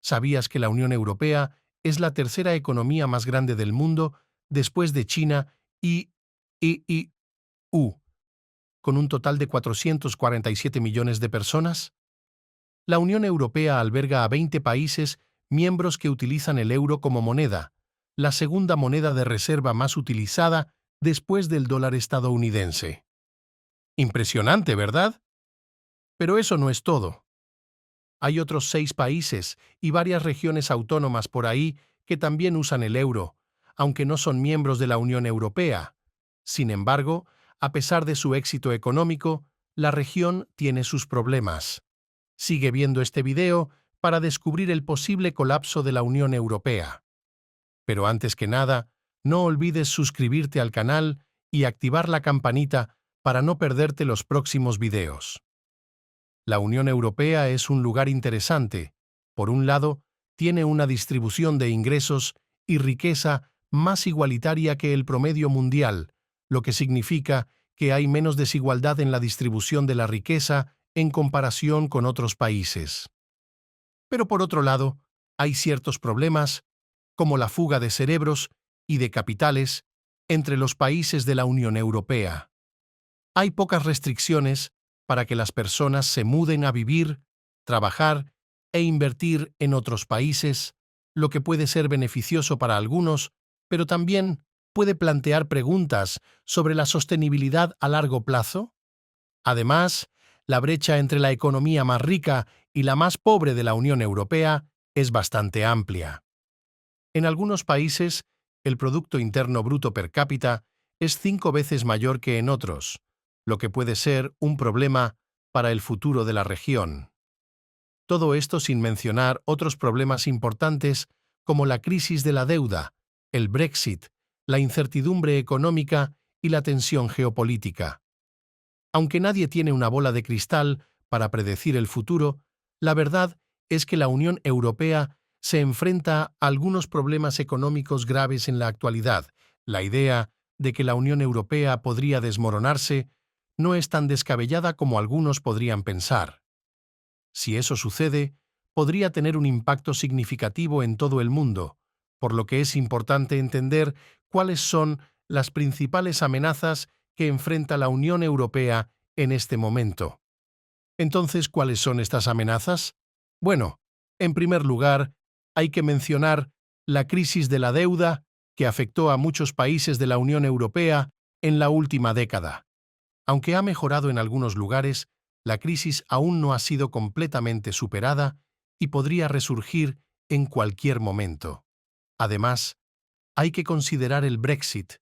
¿Sabías que la Unión Europea es la tercera economía más grande del mundo después de China y EU, con un total de 447 millones de personas? La Unión Europea alberga a 20 países miembros que utilizan el euro como moneda, la segunda moneda de reserva más utilizada después del dólar estadounidense. Impresionante, ¿verdad? Pero eso no es todo. Hay otros 6 países y varias regiones autónomas por ahí que también usan el euro, aunque no son miembros de la Unión Europea. Sin embargo, a pesar de su éxito económico, la región tiene sus problemas. Sigue viendo este video para descubrir el posible colapso de la Unión Europea. Pero antes que nada, no olvides suscribirte al canal y activar la campanita para no perderte los próximos videos. La Unión Europea es un lugar interesante. Por un lado, tiene una distribución de ingresos y riqueza más igualitaria que el promedio mundial, lo que significa que hay menos desigualdad en la distribución de la riqueza en comparación con otros países. Pero por otro lado, hay ciertos problemas, como la fuga de cerebros y de capitales entre los países de la Unión Europea. Hay pocas restricciones para que las personas se muden a vivir, trabajar e invertir en otros países, lo que puede ser beneficioso para algunos, pero también puede plantear preguntas sobre la sostenibilidad a largo plazo. Además, la brecha entre la economía más rica y la más pobre de la Unión Europea es bastante amplia. En algunos países, el Producto Interno Bruto per cápita es 5 veces mayor que en otros, lo que puede ser un problema para el futuro de la región. Todo esto sin mencionar otros problemas importantes como la crisis de la deuda, el Brexit, la incertidumbre económica y la tensión geopolítica. Aunque nadie tiene una bola de cristal para predecir el futuro, la verdad es que la Unión Europea se enfrenta a algunos problemas económicos graves en la actualidad. La idea de que la Unión Europea podría desmoronarse no es tan descabellada como algunos podrían pensar. Si eso sucede, podría tener un impacto significativo en todo el mundo, por lo que es importante entender cuáles son las principales amenazas que enfrenta la Unión Europea en este momento. Entonces, ¿cuáles son estas amenazas? Bueno, en primer lugar, hay que mencionar la crisis de la deuda que afectó a muchos países de la Unión Europea en la última década. Aunque ha mejorado en algunos lugares, la crisis aún no ha sido completamente superada y podría resurgir en cualquier momento. Además, hay que considerar el Brexit,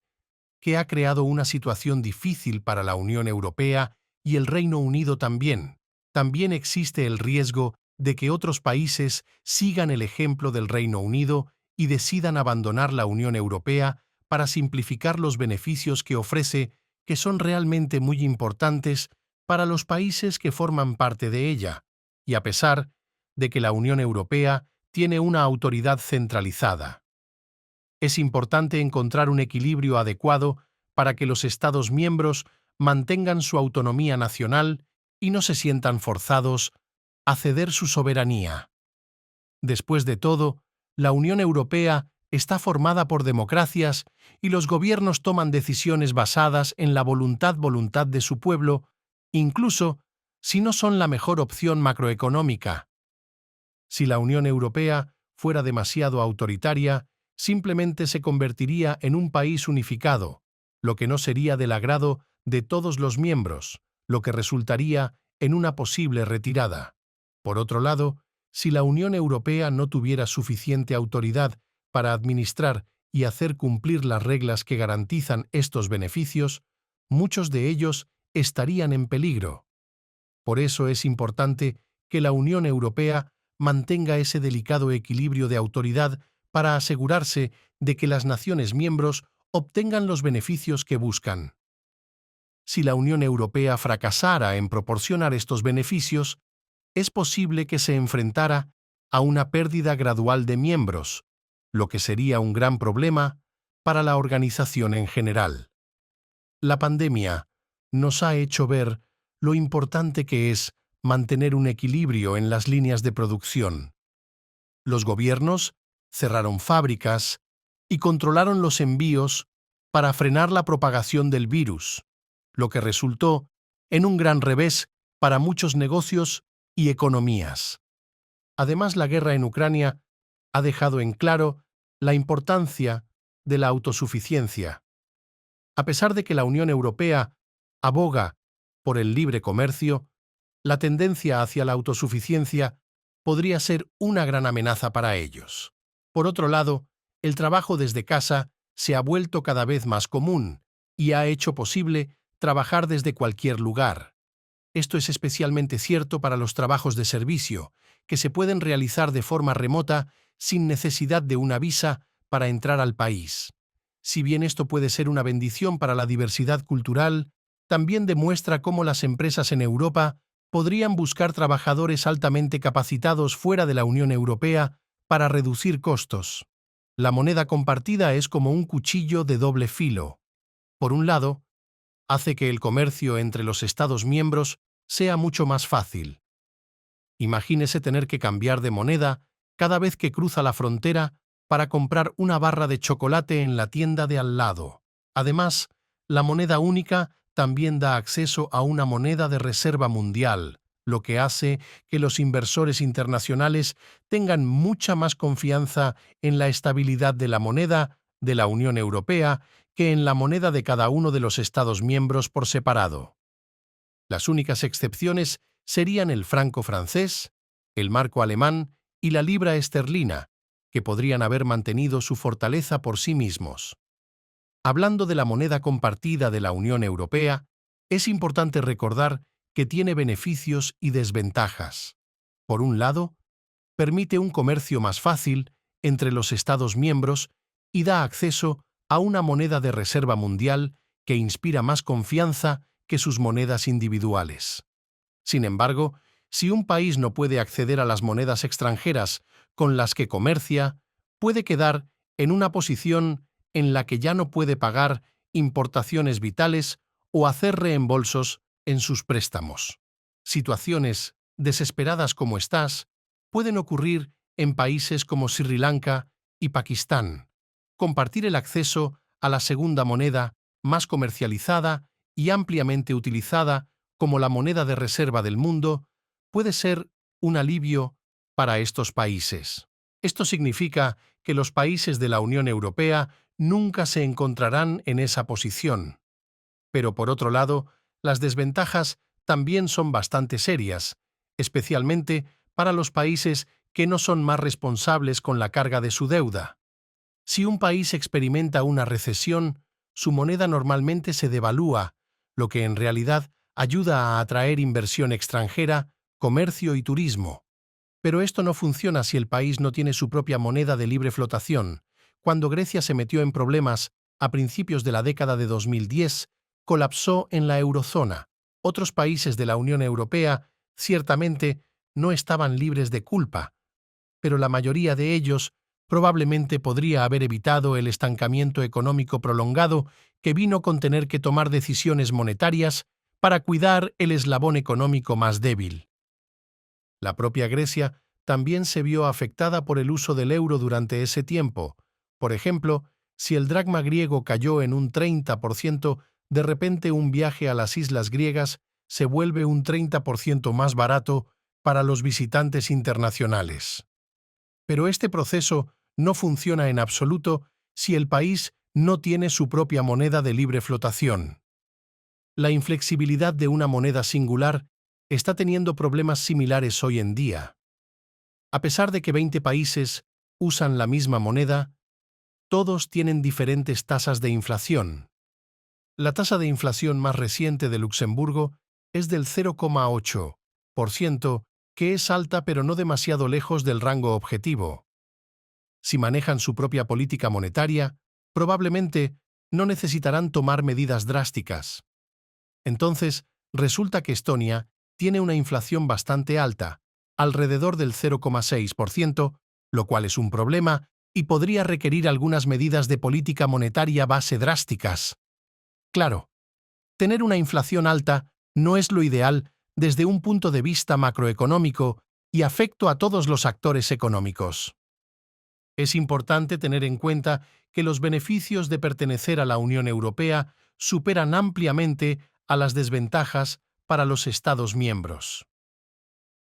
que ha creado una situación difícil para la Unión Europea y el Reino Unido también. También existe el riesgo de que otros países sigan el ejemplo del Reino Unido y decidan abandonar la Unión Europea para simplificar los beneficios que ofrece, que son realmente muy importantes para los países que forman parte de ella, y a pesar de que la Unión Europea tiene una autoridad centralizada. Es importante encontrar un equilibrio adecuado para que los Estados miembros mantengan su autonomía nacional y no se sientan forzados a ceder su soberanía. Después de todo, la Unión Europea está formada por democracias y los gobiernos toman decisiones basadas en la voluntad de su pueblo, incluso si no son la mejor opción macroeconómica. Si la Unión Europea fuera demasiado autoritaria, simplemente se convertiría en un país unificado, lo que no sería del agrado de todos los miembros, lo que resultaría en una posible retirada. Por otro lado, si la Unión Europea no tuviera suficiente autoridad para administrar y hacer cumplir las reglas que garantizan estos beneficios, muchos de ellos estarían en peligro. Por eso es importante que la Unión Europea mantenga ese delicado equilibrio de autoridad para asegurarse de que las naciones miembros obtengan los beneficios que buscan. Si la Unión Europea fracasara en proporcionar estos beneficios, es posible que se enfrentara a una pérdida gradual de miembros, lo que sería un gran problema para la organización en general. La pandemia nos ha hecho ver lo importante que es mantener un equilibrio en las líneas de producción. Los gobiernos cerraron fábricas y controlaron los envíos para frenar la propagación del virus, lo que resultó en un gran revés para muchos negocios y economías. Además, la guerra en Ucrania ha dejado en claro la importancia de la autosuficiencia. A pesar de que la Unión Europea aboga por el libre comercio, la tendencia hacia la autosuficiencia podría ser una gran amenaza para ellos. Por otro lado, el trabajo desde casa se ha vuelto cada vez más común y ha hecho posible trabajar desde cualquier lugar. Esto es especialmente cierto para los trabajos de servicio, que se pueden realizar de forma remota sin necesidad de una visa para entrar al país. Si bien esto puede ser una bendición para la diversidad cultural, también demuestra cómo las empresas en Europa podrían buscar trabajadores altamente capacitados fuera de la Unión Europea para reducir costos. La moneda compartida es como un cuchillo de doble filo. Por un lado, hace que el comercio entre los Estados miembros sea mucho más fácil. Imagínese tener que cambiar de moneda cada vez que cruza la frontera para comprar una barra de chocolate en la tienda de al lado. Además, la moneda única también da acceso a una moneda de reserva mundial, lo que hace que los inversores internacionales tengan mucha más confianza en la estabilidad de la moneda de la Unión Europea que en la moneda de cada uno de los Estados miembros por separado. Las únicas excepciones serían el franco francés, el marco alemán y la libra esterlina, que podrían haber mantenido su fortaleza por sí mismos. Hablando de la moneda compartida de la Unión Europea, es importante recordar que tiene beneficios y desventajas. Por un lado, permite un comercio más fácil entre los Estados miembros y da acceso a una moneda de reserva mundial que inspira más confianza que sus monedas individuales. Sin embargo, si un país no puede acceder a las monedas extranjeras con las que comercia, puede quedar en una posición en la que ya no puede pagar importaciones vitales o hacer reembolsos en sus préstamos. Situaciones desesperadas como estas pueden ocurrir en países como Sri Lanka y Pakistán. Compartir el acceso a la segunda moneda más comercializada y ampliamente utilizada como la moneda de reserva del mundo puede ser un alivio para estos países. Esto significa que los países de la Unión Europea nunca se encontrarán en esa posición. Pero por otro lado, las desventajas también son bastante serias, especialmente para los países que no son más responsables con la carga de su deuda. Si un país experimenta una recesión, su moneda normalmente se devalúa, lo que en realidad ayuda a atraer inversión extranjera, comercio y turismo. Pero esto no funciona si el país no tiene su propia moneda de libre flotación. Cuando Grecia se metió en problemas a principios de la década de 2010, colapsó en la eurozona. Otros países de la Unión Europea ciertamente no estaban libres de culpa, pero la mayoría de ellos probablemente podría haber evitado el estancamiento económico prolongado que vino con tener que tomar decisiones monetarias para cuidar el eslabón económico más débil. La propia Grecia también se vio afectada por el uso del euro durante ese tiempo. Por ejemplo, si el dracma griego cayó en un 30%, de repente un viaje a las islas griegas se vuelve un 30% más barato para los visitantes internacionales. Pero este proceso no funciona en absoluto si el país no tiene su propia moneda de libre flotación. La inflexibilidad de una moneda singular está teniendo problemas similares hoy en día. A pesar de que 20 países usan la misma moneda, todos tienen diferentes tasas de inflación. La tasa de inflación más reciente de Luxemburgo es del 0,8%, que es alta pero no demasiado lejos del rango objetivo. Si manejan su propia política monetaria, probablemente no necesitarán tomar medidas drásticas. Entonces, resulta que Estonia tiene una inflación bastante alta, alrededor del 0,6%, lo cual es un problema y podría requerir algunas medidas de política monetaria base drásticas. Claro, tener una inflación alta no es lo ideal desde un punto de vista macroeconómico y afectó a todos los actores económicos. Es importante tener en cuenta que los beneficios de pertenecer a la Unión Europea superan ampliamente a las desventajas para los Estados miembros.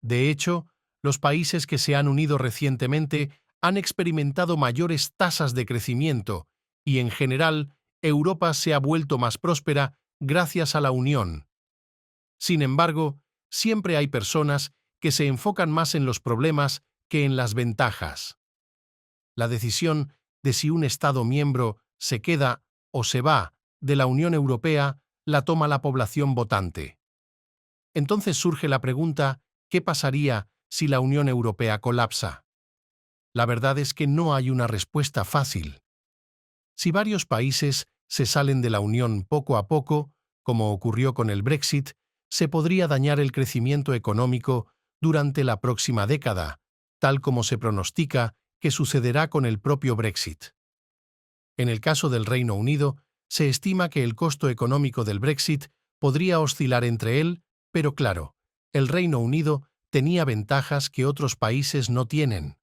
De hecho, los países que se han unido recientemente han experimentado mayores tasas de crecimiento y, en general, Europa se ha vuelto más próspera gracias a la Unión. Sin embargo, siempre hay personas que se enfocan más en los problemas que en las ventajas. La decisión de si un Estado miembro se queda o se va de la Unión Europea la toma la población votante. Entonces surge la pregunta, ¿qué pasaría si la Unión Europea colapsa? La verdad es que no hay una respuesta fácil. Si varios países se salen de la Unión poco a poco, como ocurrió con el Brexit, se podría dañar el crecimiento económico durante la próxima década, tal como se pronostica que sucederá con el propio Brexit. En el caso del Reino Unido, se estima que el costo económico del Brexit podría oscilar entre él, pero claro, el Reino Unido tenía ventajas que otros países no tienen.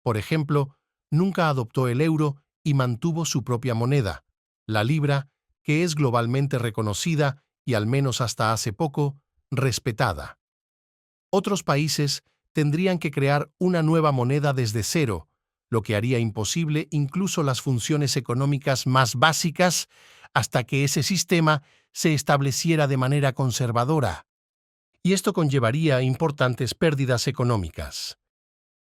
Por ejemplo, nunca adoptó el euro y mantuvo su propia moneda, la libra, que es globalmente reconocida y, al menos hasta hace poco, respetada. Otros países tendrían que crear una nueva moneda desde cero, lo que haría imposible incluso las funciones económicas más básicas hasta que ese sistema se estableciera de manera conservadora. Y esto conllevaría importantes pérdidas económicas.